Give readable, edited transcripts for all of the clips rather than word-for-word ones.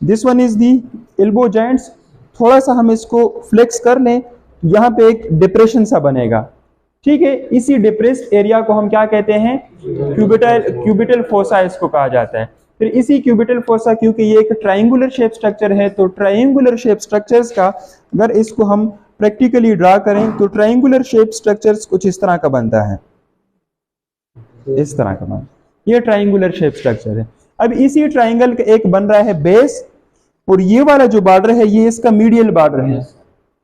This one is the elbow joints. थोड़ा सा हम इसको फ्लेक्स कर लें, यहाँ पे एक डिप्रेशन सा बनेगा, ठीक है। इसी डिप्रेस्ड एरिया को हम क्या कहते हैं, क्यूबिटल फोसा इसको कहा जाता है। फिर इसी क्यूबिटल फोसा, क्योंकि ये एक ट्रायंगुलर शेप स्ट्रक्चर है, तो ट्रायंगुलर शेप स्ट्रक्चर्स का अगर इसको हम प्रैक्टिकली ड्रा करें तो ट्रायंगुलर शेप स्ट्रक्चर्स कुछ इस तरह का बनता है, इस तरह का बनता है। ये ट्रायंगुलर शेप स्ट्रक्चर है। अब इसी ट्रायंगल का एक बन रहा है बेस, और ये वाला जो बॉर्डर है ये इसका मीडियल बॉर्डर है,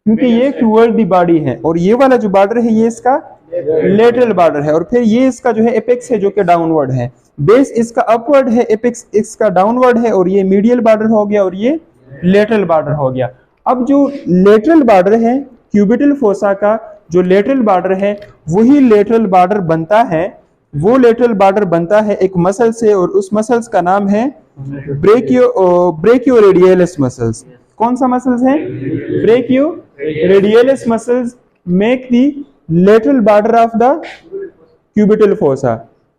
क्योंकि ये टुवर्ड दी बॉडी है, और ये वाला जो बॉर्डर है ये इसका लेटरल बॉर्डर है, और फिर ये इसका जो है एपेक्स है जो कि डाउनवर्ड है। बेस इसका अपवर्ड है, एपेक्स इसका डाउनवर्ड है, और ये मीडियल बॉर्डर हो गया और ये लेटरल बॉर्डर हो गया। अब जो लेटरल बॉर्डर है क्यूबिटल फोसा का, जो लेटरल बॉर्डर है वही लेटरल बॉर्डर बनता है, वो लेटरल बॉर्डर बनता है एक मसल से, और उस मसल्स का नाम है ब्रेकियोरेडियलिस मसल्स। कौन सा मसल्स है? ब्रेकियोरेडियलिस muscles make the lateral border of the cubital fossa.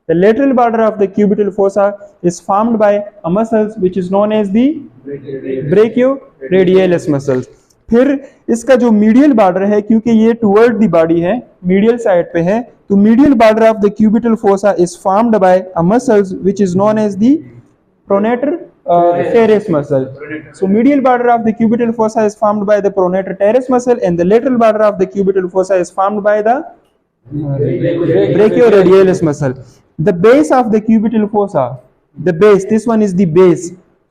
The lateral border of the cubital fossa is formed by a muscles which is known as the brachioradialis muscles. फिर इसका जो medial border है, क्योंकि ये toward the body है, medial side पे है, तो medial border of the cubital fossa is formed by a muscles which is known as the pronator teres muscle. So medial border of the cubital fossa is formed by the pronator teres muscle, and the lateral border of the cubital fossa is formed by the brachioradialis muscle. The base of the cubital fossa, the base, this one is the base.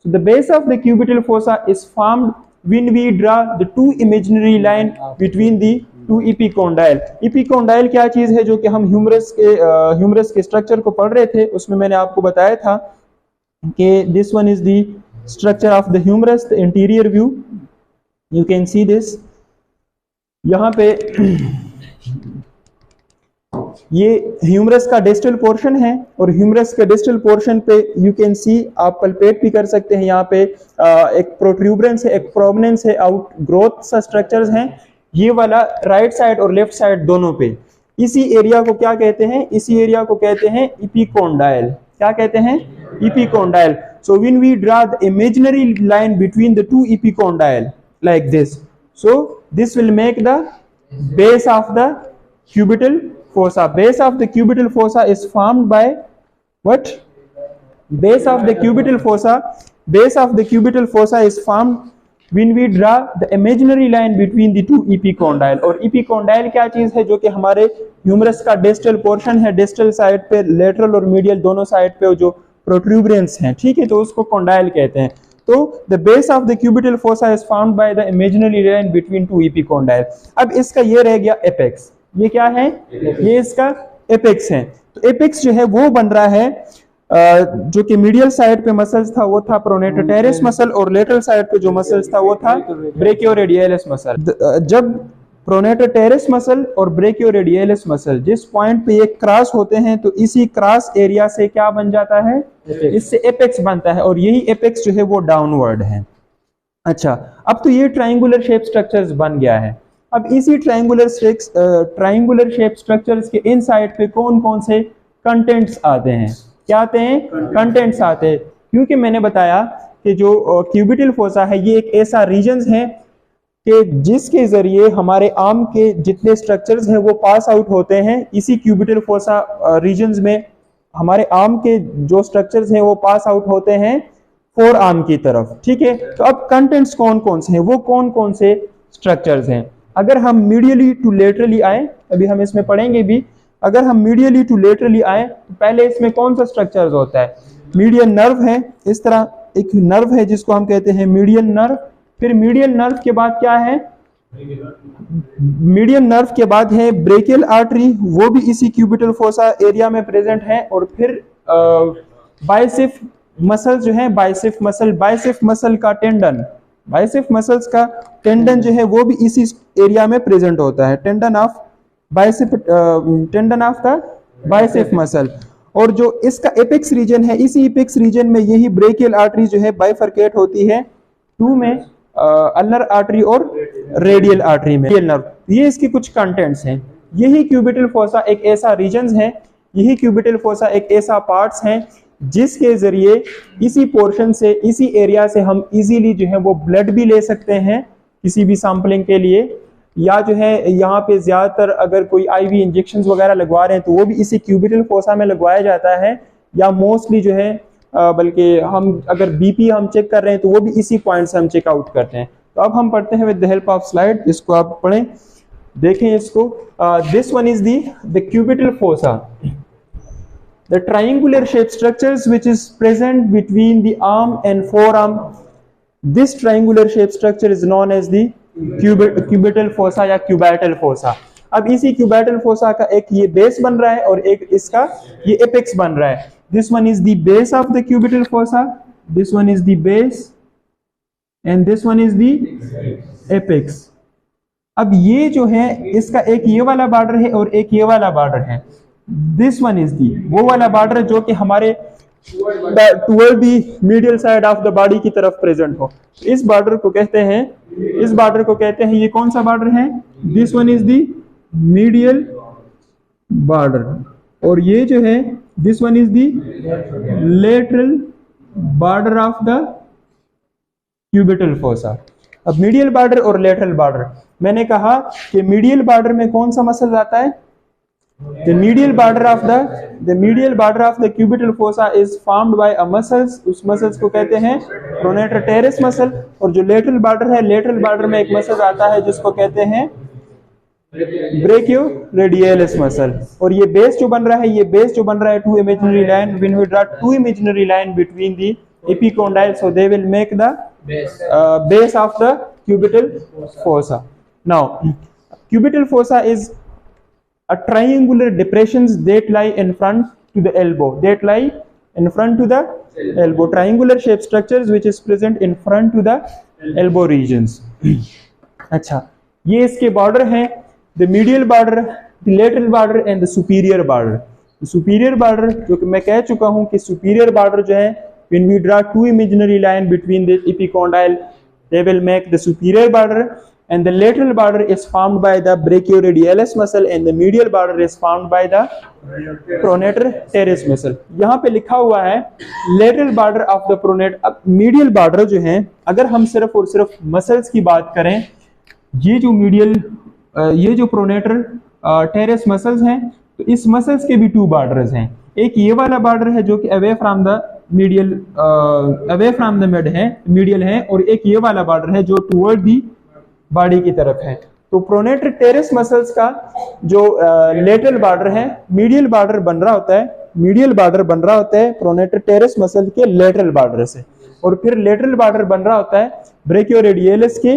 So the base of the cubital fossa is formed when we draw the two imaginary line between the two epicondyle. Epicondyle क्या चीज है? जो कि हम humerus के structure को पढ़ रहे थे, उसमें मैंने आपको बताया था कि this one is the structure of the humerus, the interior view. You can see this. यहाँ पे ये ह्यूमरस का डिस्टल पोर्शन है, और ह्यूमरस के डिस्टल पोर्शन पे यू कैन सी, आप पल्पेट भी कर सकते हैं, यहाँ पे एक प्रोट्रूबरेंस है, एक प्रोमिनेंस है, आउट ग्रोथ सा स्ट्रक्चर्स हैं, ये वाला राइट साइड और लेफ्ट साइड दोनों पे। इसी एरिया को क्या कहते हैं? इसी एरिया को कहते हैं इपिकोंडाइल। क्या कहते हैं? epicondyle. So when we draw the imaginary line between the two epicondyle like this, so this will make the base of the cubital fossa. Base of the cubital fossa is formed by what? Base of the cubital fossa, base of the cubital fossa is formed when we draw the imaginary line between the two epicondyle. और epicondyle क्या चीज है? जो कि हमारे humerus का distal portion है, distal side पे लेटरल और मीडियल दोनों साइड पे जो प्रोट्रूबरेंस हैं, ठीक है, तो उसको कॉन्डाइल कहते हैं। तो the base of the cubital fossa is found by the imaginary line between two epicondyle. अब इसका ये रह गया एपेक्स। ये क्या है? ये इसका एपेक्स है। तो एपेक्स जो है वो बन रहा है, जो कि मीडियल साइड पे मसल्स था वो था प्रोनेटर टेरेस मसल, और लेटरल साइड पे जो मसल्स था वो था ब्रेकियोरेडियलिस मसल। जब प्रोनेटर टेरेस मसल और ब्रेकियोरेडियलिस मसल जिस पॉइंट पे ये क्रॉस होते हैं, तो इसी क्रॉस एरिया से क्या बन जाता है? इससे एपेक्स बनता है, और यही एपेक्स जो है वो डाउनवर्ड है। अच्छा, अब तो ये ट्रायंगुलर शेप स्ट्रक्चर्स बन गया है। अब इसी ट्रायंगुलर शेप स्ट्रक्चर्स के इनसाइड पे कौन कौन से कंटेंट्स आते हैं? क्या आते हैं? कंटेंट्स आते हैं, क्योंकि मैंने बताया कि जो क्यूबिटल फोसा है ये एक ऐसा रीजन है कि जिसके जरिए हमारे आर्म के जितने स्ट्रक्चर्स हैं वो पास आउट होते हैं। इसी क्यूबिटल फोसा रीजन्स में हमारे आर्म के जो स्ट्रक्चर्स हैं वो पास आउट होते हैं फोर आर्म की तरफ, ठीक है। तो अब कंटेंट्स कौन कौन से हैं? वो कौन कौन से स्ट्रक्चर्स हैं? अगर हम मीडियली टू लेटरली आए, अभी हम इसमें पढ़ेंगे भी, अगर हम मीडियली टू लेटरली आए तो पहले इसमें कौन सा स्ट्रक्चर्स होता है? मीडियन नर्व है, इस तरह एक नर्व है जिसको हम कहते हैं मीडियन नर्व। फिर मीडियन नर्व के बाद क्या है? मीडियन नर्व के बाद है ब्रेकियल आर्टरी, वो भी इसी क्यूबिटल फोसा एरिया में प्रेजेंट है। और फिर बाइसेप मसल जो है, बाइसेप मसल का टेंडन, बाइसेप मसल्स का टेंडन जो है वो भी इसी एरिया में प्रेजेंट होता है, tendon of the bicep muscle. और जो इसका एपेक्स रीजन है, इसी एपेक्स रीजन में यही ब्रेकियल आर्टरी जो है बाइफरकेट होती है टू में, अल्नर आर्टरी और रेडियल आर्टरी में। ये इसकी कुछ कंटेंट्स हैं। यही क्यूबिटल फोसा एक ऐसा रीजन है, यही क्यूबिटल फोसा एक ऐसा पार्ट्स है जिसके जरिए इसी पोर्शन से, इसी एरिया से हम इजीली जो है वो ब्लड भी ले सकते हैं किसी भी सैंपलिंग के लिए, या जो है यहाँ पे ज्यादातर अगर कोई आईवी इंजेक्शंस वगैरह लगवा रहे हैं तो वो भी इसी क्यूबिटल फोसा में लगवाया जाता है, या मोस्टली जो है बल्कि हम अगर बीपी हम चेक कर रहे हैं तो वो भी इसी पॉइंट से हम चेक आउट करते हैं। तो अब हम पढ़ते हैं with the help of slide, इसको आप पढ़ें, देखें इसको। This one is the cubital fossa, the triangular shape structures which is present between the arm and forearm, this triangular shape structure is known as the cubital fossa या cubital fossa. अब इसी cubital fossa का एक ये base बन रहा है और एक इसका ये एपेक्स बन रहा है। This one is the base of the cubital fossa, this one is the base and this one is the apex। अब ये जो है इसका एक ये वाला बॉर्डर है और एक ये वाला बॉर्डर है। This one is the वो वाला बॉर्डर जो कि हमारे toward the medial side of the body की तरफ प्रेजेंट हो, इस बॉर्डर को कहते हैं, इस बॉर्डर को कहते हैं, ये कौन सा बॉर्डर है? This one is the medial border, और ये जो है this one is the lateral border of the cubital fossa. अब मीडियल बॉर्डर और लेटरल बॉर्डर, मैंने कहा कि मीडियल बॉर्डर में कौन सा मसल आता है? The medial border of the cubital fossa is formed by a muscles, उस मसल्स को कहते हैं प्रोनेटर टेरेस मसल। और जो लेटरल बॉर्डर है, लेटरल बॉर्डर में एक मसल आता है जिसको कहते हैं ब्रेकियोरेडियलिस मसल। और ये बेस जो बन रहा है, ये बेस जो बन रहा है, two imaginary line, when we draw two imaginary line between the epicondyle, so they will make the base of the cubital fossa। Now cubital fossa is a triangular depressions that lie in front to the elbow, triangular shape structures which is present in front to the elbow regions। अच्छा, ये इसके border हैं, the medial border, the lateral border and the superior border। superior border जो कि मैं कह चुका हूं कि superior border जो है, when we draw two imaginary line between the epicondyle, they will make the superior border, and the lateral border is formed by the brachioradialis muscle and the medial border is formed by the pronator teres muscle। यहाँ पे लिखा हुआ है lateral border of the pronator। अब medial border जो है, अगर हम सिर्फ और सिर्फ मसल्स की बात करें, ये जो medial ये जो pronator teres muscles हैं, तो इस मसल्स के भी टू बॉर्डर्स हैं। एक ये वाला बॉर्डर है जो कि away from the medial, away from the mid है, मीडियल है, और एक ये वाला बॉर्डर है जो टुवर्ड दी बॉडी की तरफ है। तो प्रोनेटर टेरेस मसल्स का जो लेटरल बॉर्डर है, मीडियल बॉर्डर बन रहा होता है, मीडियल बॉर्डर बन रहा होता है प्रोनेटर टेरेस मसल के लेटरल बॉर्डर से, और फिर लेटरल बॉर्डर बन रहा होता है ब्रेकियोरेडियलिस के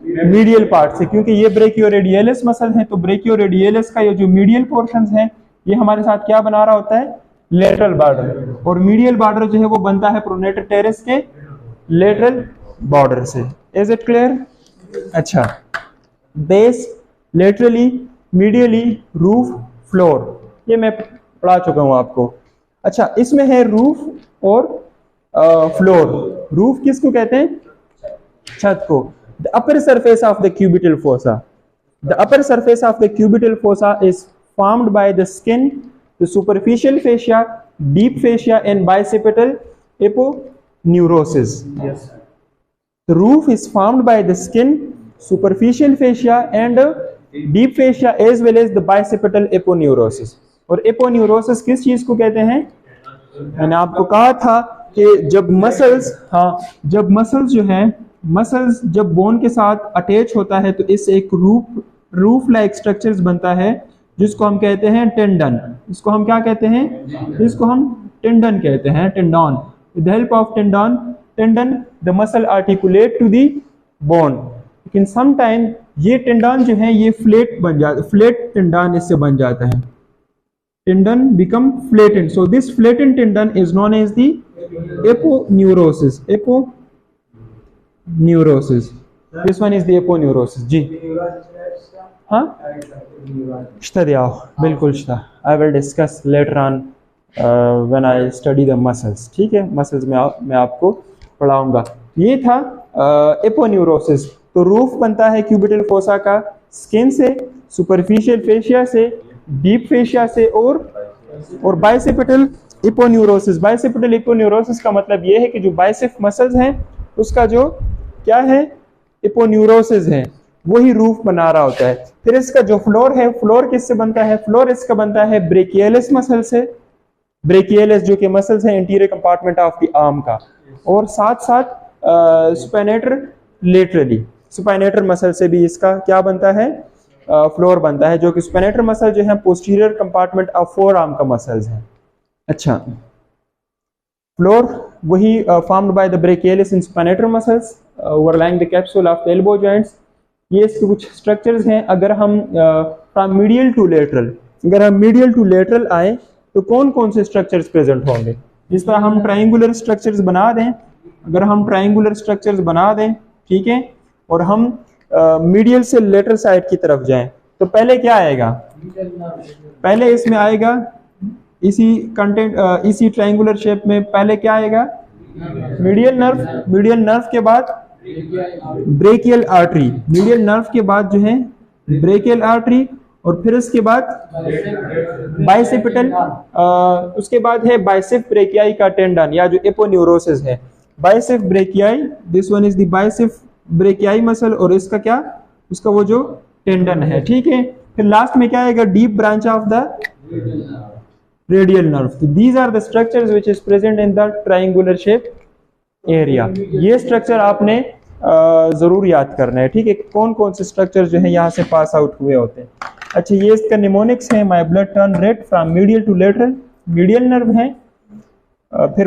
मीडियल पार्ट से। क्योंकि ये ब्रेकियोरेडियलिस मसल है, तो ब्रेकियोरेडियलिस का ये जो मीडियल पोर्शंस है, ये हमारे साथ क्या बना रहा होता है? Lateral border. और मीडियल बॉर्डर जो है वो बनता है प्रोनेटर टेरेस के लेटरल बॉर्डर से। Is it clear? अच्छा, base, laterally, medially, roof, floor, ये मैं पढ़ा चुका हूं आपको। अच्छा, इसमें है रूफ और फ्लोर। रूफ किसको कहते हैं? छत को। The upper surface of the cubital fossa, the upper surface of the cubital fossa is formed by the skin, the superficial fascia, deep fascia and bicipital aponeurosis. The roof is formed by the skin, superficial fascia and deep fascia as well as the bicipital aponeurosis। और aponeurosis किस चीज को कहते हैं? मैंने आपको कहा था कि जब मसल्स, जब मसल्स जो है, मसल्स जब बोन के साथ अटैच होता है तो इससे एक रूफ लाइक स्ट्रक्चर्स बनता है जिसको हम कहते हैं टेंडन। इसको हम क्या कहते हैं? इसको हम टेंडन कहते हैं, tendon. With the help of tendon the muscle articulate to the bone. लेकिन सम टाइम ये टेंडन जो है ये फ्लैट बन जाता है, फ्लैट टेंडन इससे बन जाता है, tendon become flattened. So this flattened tendon is known as the aponeurosis. Aponeurosis, this one is the aponeurosis. जी हाँ, बिल्कुल। I will discuss later on when I study the muscles. ठीक है, मसल्स में मैं आपको पढ़ाऊंगा। ये था एपोन्यूरोसिस। तो रूफ बनता है क्यूबिटल फोसा का स्किन से, सुपरफिशियल फेशिया से, डीप फेशिया से और और बाइसेप्टल इपोन्यूरोसिस, बाइसेप्टल इपोन्यूरोसिस का मतलब ये है कि जो बाइसेप मसल्स हैं उसका जो क्या है, इपोन्यूरोसिस है, वही रूफ बना रहा होता है। फिर इसका जो फ्लोर है, फ्लोर किससे बनता है, फ्लोर इसका बनता है ब्रेकियलिस मसल से, ब्रेकियलिस जो कि मसल्स है interior compartment of the arm का, और साथ साथ सुपेनेटर लेटरली, सुपेनेटर मसल से भी इसका क्या बनता है, फ्लोर बनता है, जो कि सुपेनेटर मसल जो है posterior compartment of forearm का मसल्स है। अच्छा, फ्लोर वही formed by the brachialis in supinator muscles overlying the capsule of the elbow joints. ये इसके कुछ स्ट्रक्चर्स हैं। अगर हम फ्रॉम मीडियल टू लेटरल, अगर हम मीडियल टू लेटरल आए तो कौन कौन से स्ट्रक्चर्स प्रेजेंट होंगे। जिस तरह हम ट्रायंगुलर स्ट्रक्चर्स बना दें, अगर हम ट्रायंगुलर स्ट्रक्चर्स बना दें, ठीक है, और हम मीडियल से लेटरल साइड की तरफ जाएं, तो पहले क्या आएगा, पहले इसमें आएगा इसी कंटेंट, इसी ट्रायंगुलर शेप में पहले क्या आएगा, मीडियल नर्व, मीडियल नर्व के बाद ब्रेकियल आर्टरी, मीडियल नर्व के बाद जो है ब्रेकियल आर्टरी, और फिर उसके बाद बाइसेप्टल, उसके बाद है बाइसेप ब्रेकियाई का टेंडन या जो एपोन्यूरोसिस है, bicep brachii, this one is the bicep brachii muscle, और इसका क्या, उसका वो जो टेंडन है, ठीक है। फिर लास्ट में क्या आएगा, deep branch of the radial nerve. तो these are the structures which is present in the triangular shape area. ये स्ट्रक्चर आपने जरूर याद करना है, ठीक है, कौन कौन से स्ट्रक्चर जो है यहाँ से पास आउट हुए होते हैं। अच्छा, ये इसका निमोनिक्स है, my blood turn red from medial to lateral, medial nerve है। फिर